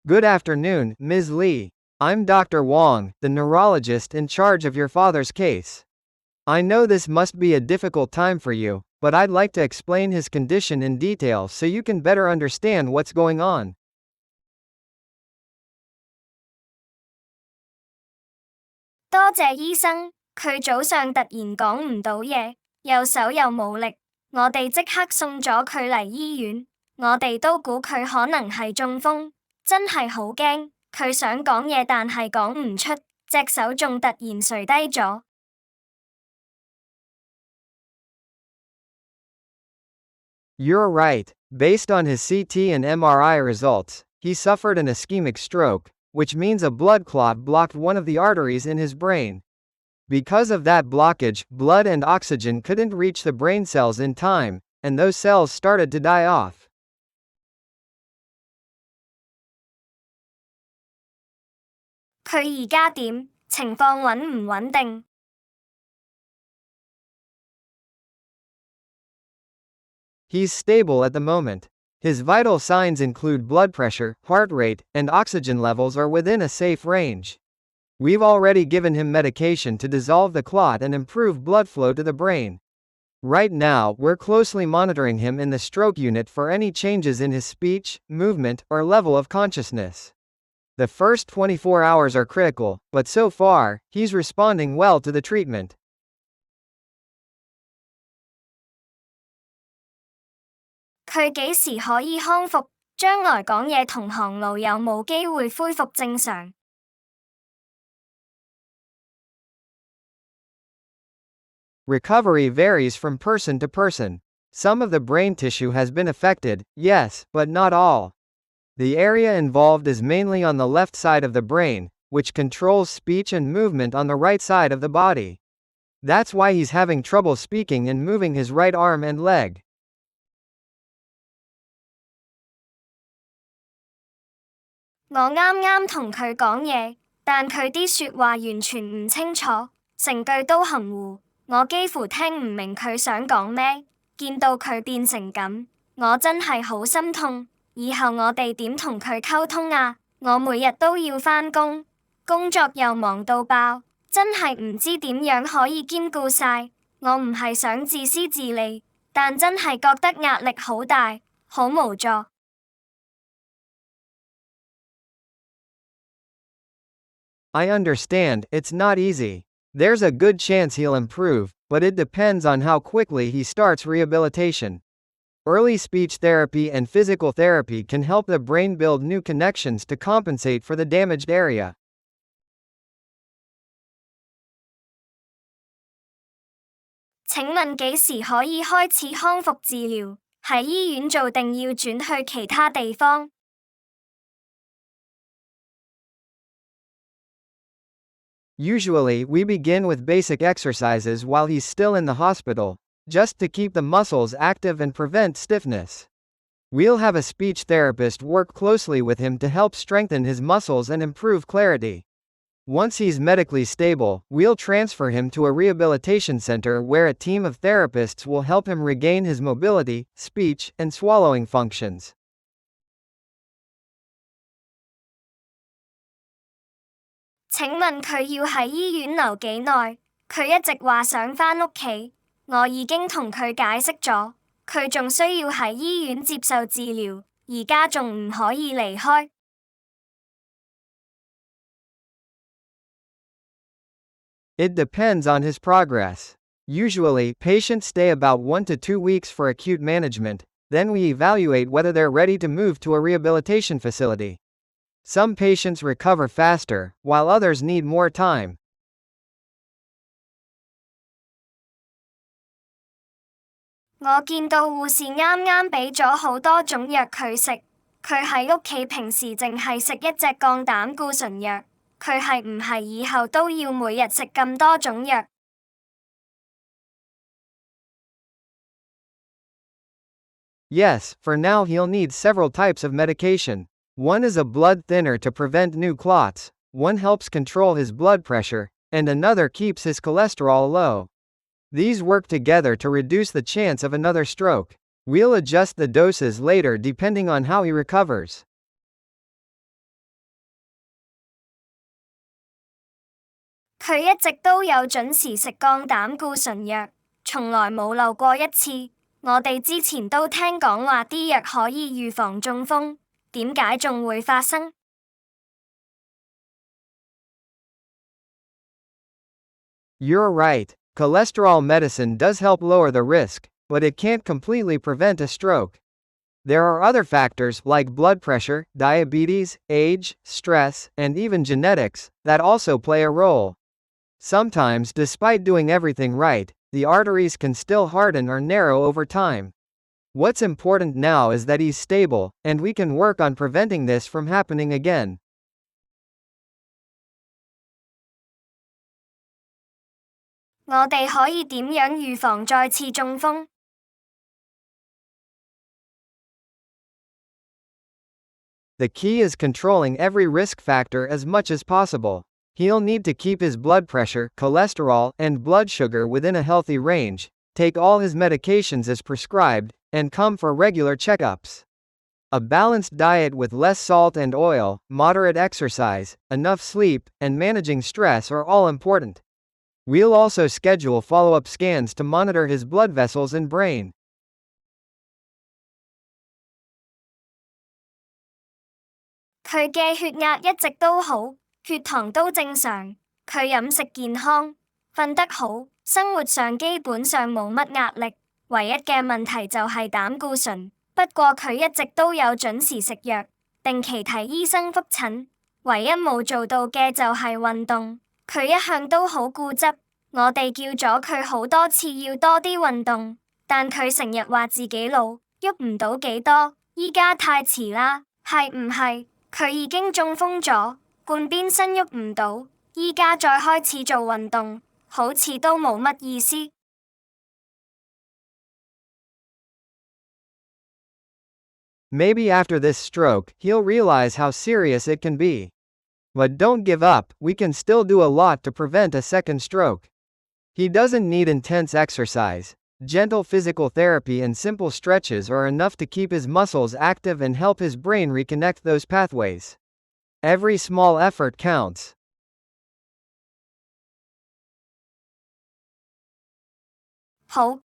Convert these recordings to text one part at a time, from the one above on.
Good afternoon, Ms. Lee. I'm Dr. Wong, the neurologist in charge of your father's case. I know this must be a difficult time for you, but I'd like to explain his condition in detail so you can better understand what's going on. 多謝醫生，佢早上突然講唔到嘢，右手又冇力，我哋即刻送咗佢嚟醫院。我哋都估佢可能係中風，真係好驚。佢想講嘢但係講唔出，隻手仲突然垂低咗。You're right. Based on his CT and MRI results, he suffered an ischemic stroke, which means a blood clot blocked one of the arteries in his brain. Because of that blockage, blood and oxygen couldn't reach the brain cells in time, and those cells started to die off. 佢而家點？情況穩唔穩定？ He's stable at the moment. His vital signs include blood pressure, heart rate, and oxygen levels are within a safe range. We've already given him medication to dissolve the clot and improve blood flow to the brain. Right now, we're closely monitoring him in the stroke unit for any changes in his speech, movement, or level of consciousness. The first 24 hours are critical, but so far, he's responding well to the treatment. 佢幾時可以康復？將來講嘢同行路有冇機會恢復正常？ Recovery varies from person to person. Some of the brain tissue has been affected, yes, but not all. The area involved is mainly on the left side of the brain, which controls speech and movement on the right side of the body. That's why he's having trouble speaking and moving his right arm and leg. 我啱啱同佢講嘢，但佢啲說話完全唔清楚，成句都含糊，我幾乎聽唔明佢想講咩。見到佢變成咁，我真係好心痛。以後我哋點同佢溝通啊？我每日都要返工，工作又忙到爆，真係唔知點樣可以兼顧晒。我唔係想自私自利，但真係覺得壓力好大，好無助。I understand, it's not easy. There's a good chance he'll improve, but it depends on how quickly he starts rehabilitation. Early speech therapy and physical therapy can help the brain build new connections to compensate for the damaged area. 請問幾時可以開始康復治療？喺醫院做定要轉去其他地方？ Usually, we begin with basic exercises while he's still in the hospital, just to keep the muscles active and prevent stiffness. We'll have a speech therapist work closely with him to help strengthen his muscles and improve clarity. Once he's medically stable, we'll transfer him to a rehabilitation center where a team of therapists will help him regain his mobility, speech, and swallowing functions. 請問佢要喺醫院留幾耐？佢一直話想返屋企，我已經同佢解釋咗，佢仲需要喺醫院接受治療，而家仲唔可以離開。It depends on his progress. Usually, patients stay about 1 to 2 weeks for acute management, then we evaluate whether they're ready to move to a rehabilitation facility. Some patients recover faster, while others need more time. 我見到護士啱啱俾咗好多種藥佢食，佢喺屋企平時淨係食一隻降膽固醇藥，佢係唔係以後都要每日食咁多種藥？ Yes, for now he'll need several types of medication. One is a blood thinner to prevent new clots, one helps control his blood pressure, and another keeps his cholesterol low. These work together to reduce the chance of another stroke. We'll adjust the doses later depending on how he recovers. 佢一直都有準時食降膽固醇藥，從來冇漏過一次。我哋之前都聽講話啲藥可以預防中風，點解仲會發生？You're right. Cholesterol medicine does help lower the risk, but it can't completely prevent a stroke. There are other factors like blood pressure, diabetes, age, stress, and even genetics that also play a role. Sometimes, despite doing everything right, the arteries can still harden or narrow over time. What's important now is that he's stable, and we can work on preventing this from happening again. 我哋可以點樣預防再次中風？ The key is controlling every risk factor as much as possible. He'll need to keep his blood pressure, cholesterol, and blood sugar within a healthy range, take all his medications as prescribed, and come for regular checkups. A balanced diet with less salt and oil, moderate exercise, enough sleep, and managing stress are all important. We'll also schedule follow-up scans to monitor his blood vessels and brain. 佢嘅血壓一直都好，血糖都正常，佢飲食健康，瞓得好，生活上基本上冇乜壓力，唯一嘅問題就係膽固醇。不過佢一直都有準時食藥，定期睇醫生覆診，唯一冇做到嘅就係運動。佢一向都好固執，我哋叫咗佢好多次要多啲運動，但佢成日話自己老，喐唔到幾多，依家太遲啦，係唔係？佢已經中風咗，半邊身喐唔到，依家再開始做運動，好似都冇乜意思。Maybe after this stroke, he'll realize how serious it can be. But don't give up, we can still do a lot to prevent a second stroke. He doesn't need intense exercise. Gentle physical therapy and simple stretches are enough to keep his muscles active and help his brain reconnect those pathways. Every small effort counts. 好。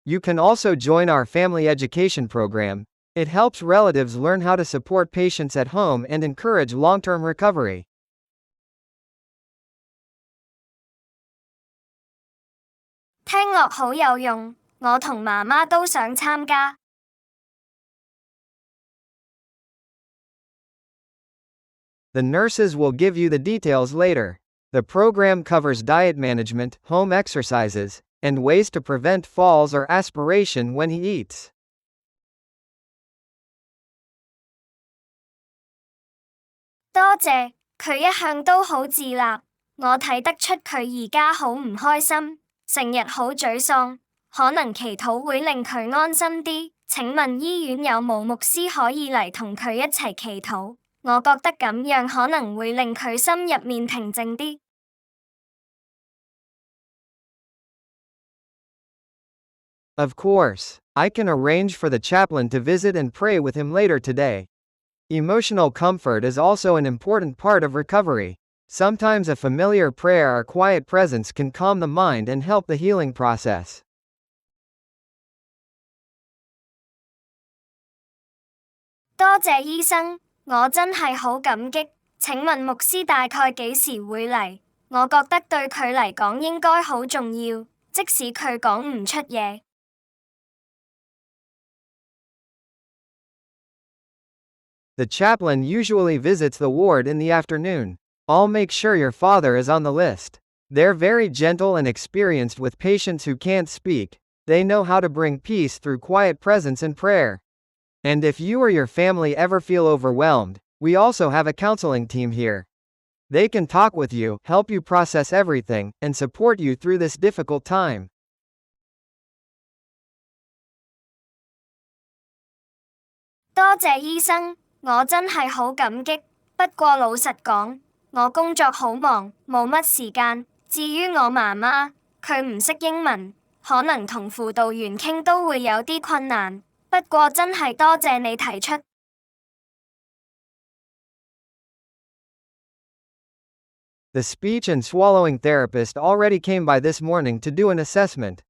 You can also join our family education program. It helps relatives learn how to support patients at home and encourage long-term recovery. 聽落好有用，我同媽媽都想參加。The nurses will give you the details later. The program covers diet management, home exercises, and ways to prevent falls or aspiration when he eats. 多謝，佢一向都好自立，我睇得出佢而家好唔開心，成日好沮喪，可能祈禱會令佢安心啲。請問醫院有冇牧師可以嚟同佢一齊祈禱？我覺得咁樣可能會令佢心入面平靜啲。Of course, I can arrange for the chaplain to visit and pray with him later today. Emotional comfort is also an important part of recovery. Sometimes a familiar prayer or quiet presence can calm the mind and help the healing process. 多謝醫生，我真係好感激。請問牧師大概幾時會嚟？我覺得對佢嚟講應該好重要，即使佢講唔出嘢。The chaplain usually visits the ward in the afternoon. I'll make sure your father is on the list. They're very gentle and experienced with patients who can't speak. They know how to bring peace through quiet presence and prayer. And if you or your family ever feel overwhelmed, we also have a counseling team here. They can talk with you, help you process everything, and support you through this difficult time. 多謝醫生，我真係好感激。不過老實講，我工作好忙，冇乜時間。至於我媽媽，佢唔識英文，可能同輔導員傾都會有啲困難。不過真係多謝你提出。The speech and swallowing therapist already came by this morning to do an assessment.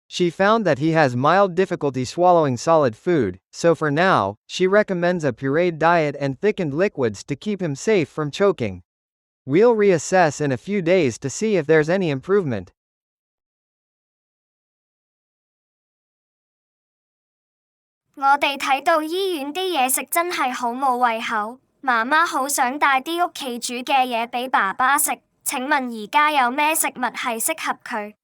She found that he has mild difficulty swallowing solid food, so for now, she recommends a pureed diet and thickened liquids to keep him safe from choking. We'll reassess in a few days to see if there's any improvement. 我哋睇到醫院啲嘢食真係好冇胃口，媽媽好想帶啲屋企煮嘅嘢俾爸爸食。請問而家有咩食物係適合佢？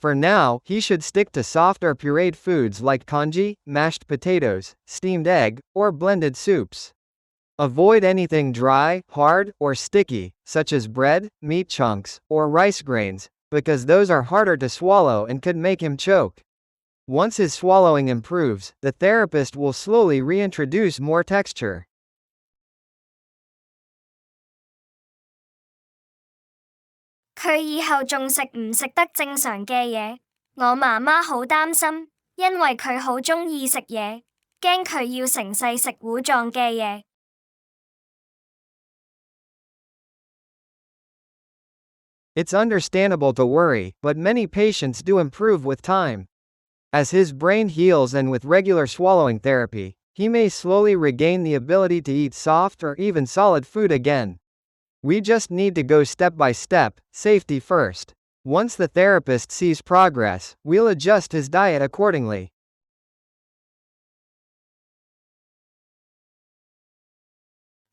For now, he should stick to soft or pureed foods like congee, mashed potatoes, steamed egg, or blended soups. Avoid anything dry, hard, or sticky, such as bread, meat chunks, or rice grains, because those are harder to swallow and could make him choke. Once his swallowing improves, the therapist will slowly reintroduce more texture. 佢以後仲食唔食得正常嘅嘢？我媽媽好擔心，因為佢好鍾意食嘢，驚佢要成世食糊狀嘅嘢。It's understandable to worry, but many patients do improve with time. As his brain heals and with regular swallowing therapy, he may slowly regain the ability to eat soft or even solid food again. We just need to go step by step, safety first. Once the therapist sees progress, we'll adjust his diet accordingly.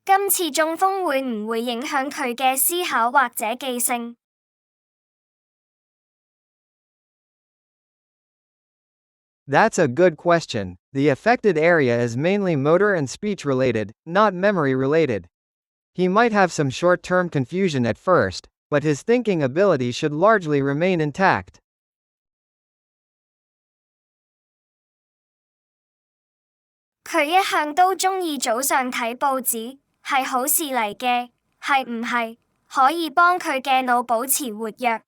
今次中風會唔會影響佢嘅思考或者記性？ That's a good question. The affected area is mainly motor and speech related, not memory related. He might have some short-term confusion at first, but his thinking ability should largely remain intact. 佢一向都鍾意早上睇報紙，係好事嚟嘅，係唔係？可以幫佢嘅腦保持活躍。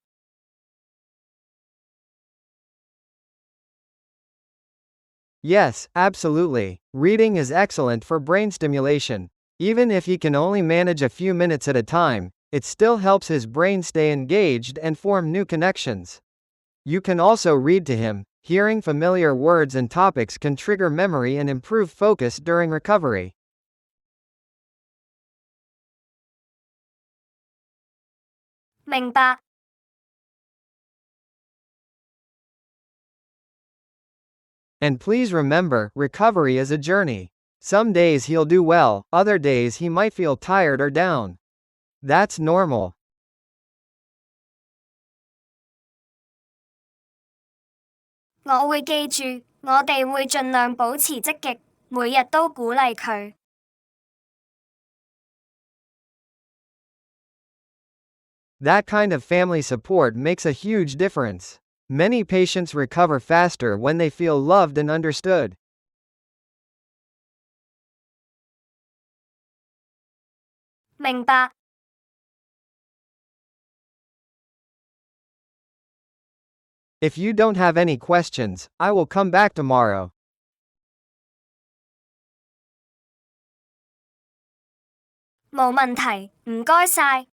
Yes, absolutely. Reading is excellent for brain stimulation. Even if he can only manage a few minutes at a time, it still helps his brain stay engaged and form new connections. You can also read to him. Hearing familiar words and topics can trigger memory and improve focus during recovery. 明白。And please remember, recovery is a journey. Some days he'll do well, other days he might feel tired or down. That's normal. 我會記住，我哋會盡量保持積極，每日都鼓勵佢。That kind of family support makes a huge difference. Many patients recover faster when they feel loved and understood. 明白。If you don't have any questions, I will come back tomorrow. 冇問題，唔該晒。